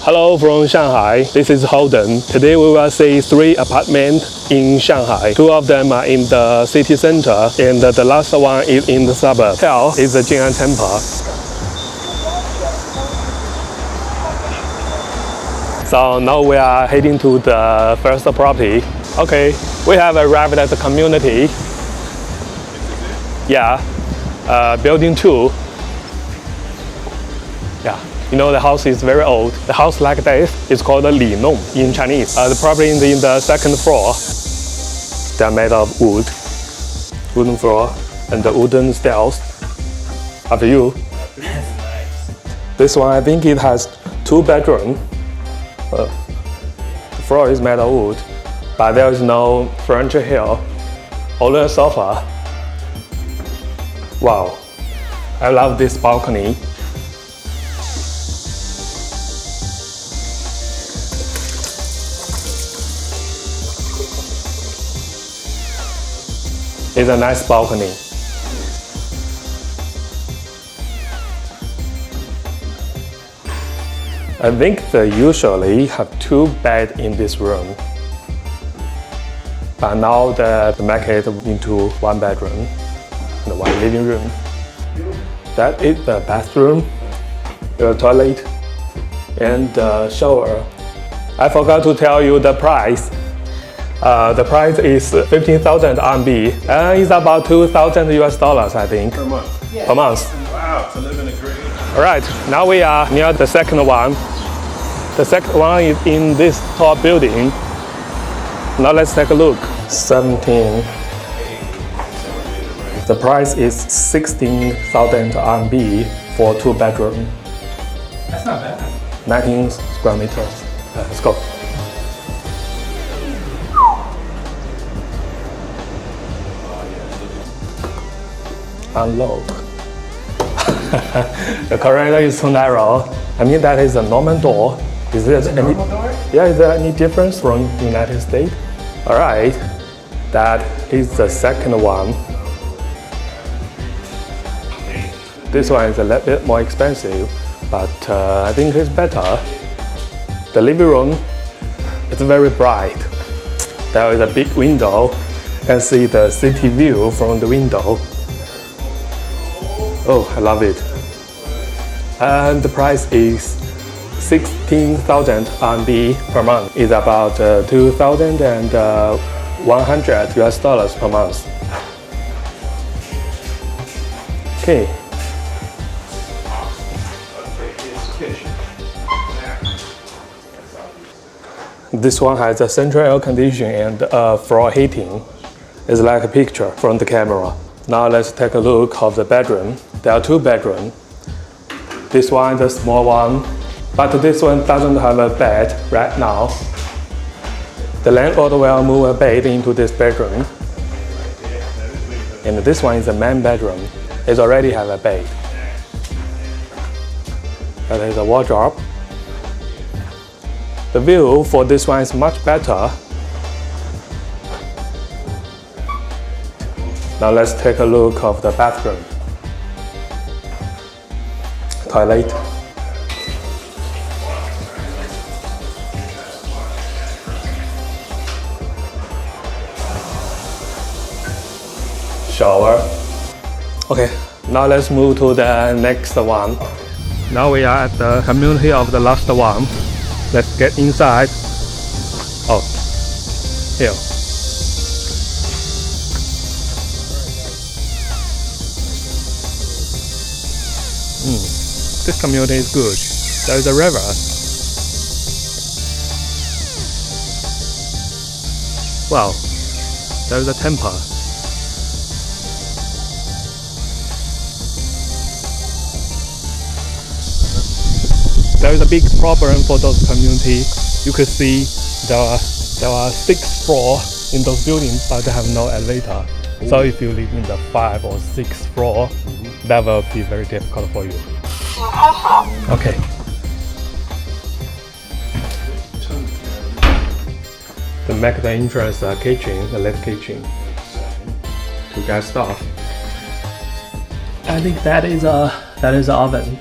Hello from Shanghai. This is Holden. Today we will see 3 apartments in Shanghai. 2 of them are in the city center, and the last one is in the suburb. Here is the Jing'an Temple. So now we are heading to the first property. Okay, we have arrived at the community. Yeah, building 2. Yeah, you know the house is very old. The house like this is called Li Nong in Chinese. The property is in the 2nd floor. They are made of wood, wooden floor, and the wooden stairs. After you. This one, I think it has 2 bedrooms. The floor is made of wood, but there is no furniture here, only a sofa. Wow, I love this balcony. It's a nice balcony. I think they usually have 2 beds in this room, but now they make it into 1 bedroom and 1 living room. That is the bathroom, the toilet, and the shower. I forgot to tell you the price. The price is 15,000 RMB, and it's about $2,000 US, I think. Per month? Yeah. Per month. Wow, to live in a great. Alright, now we are near the second one. The second one is in this tall building. Now let's take a look. 17. The price is 16,000 RMB for 2 bedroom. That's not bad. 19 square meters. Let's go. Unlock. The corridor is too narrow. I mean, that is a normal door. Is there any normal door? Yeah, is there any difference from United States? All right, that is the second one. This one is a little bit more expensive, but I think it's better. The living room is very bright. There is a big window. You can see the city view from the window. Oh, I love it. And the price is 16,000 RMB per month. It's about $2,100 US per month. Okay. This one has a central air conditioning and floor heating. It's like a picture from the camera. Now let's take a look of the bedroom. There are 2 bedrooms. This one is a small one, but this one doesn't have a bed right now. The landlord will move a bed into this bedroom. And this one is the main bedroom. It already has a bed. That is a wardrobe. The view for this one is much better. Now let's take a look of the bathroom. Toilet. Shower. Okay, now let's move to the next one. Now we are at the community of the last one. Let's get inside. Oh, here. This community is good. There is a river. Wow, there is a temple. There is a big problem for those communities. You can see there are 6 floors in those buildings, but they have no elevator. So if you live in the 5th or 6th floor, that will be very difficult for you. Okay. To make the entrance kitchen, the left kitchen, to get stuff. I think that is an oven.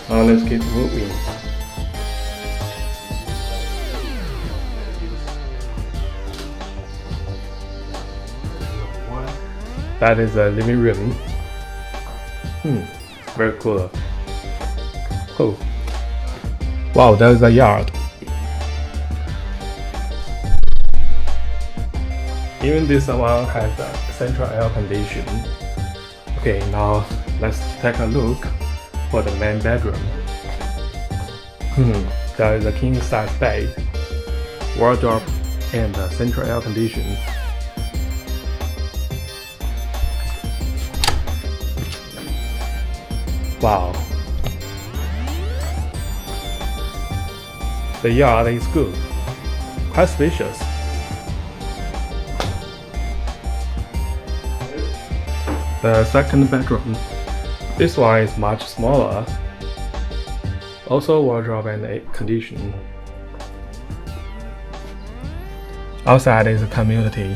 Now let's keep moving. That is the living room. Very cool. Oh. Wow, there's a yard. Even this one has a central air conditioning. Okay, now let's take a look for the main bedroom. There is a king size bed, wardrobe, and a central air conditioning. Wow. The yard is good, quite spacious. The second bedroom. This one is much smaller. Also wardrobe and air conditioning. Outside is a community.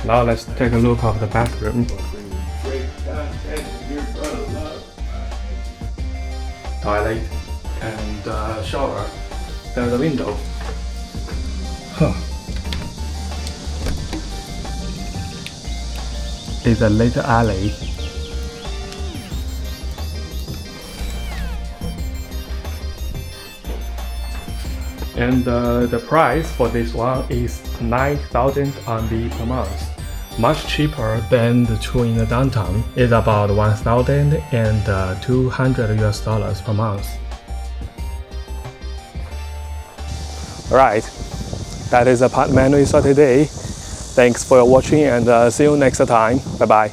Now let's take a look of the bathroom. Toilet and shower. There's a window. It's a little alley. And the price for this one is 9,000 RMB per month. Much cheaper than the two in the downtown. It's about 1,200 US dollars per month. Alright, that is the apartment we saw today. Thanks for watching and see you next time. Bye bye.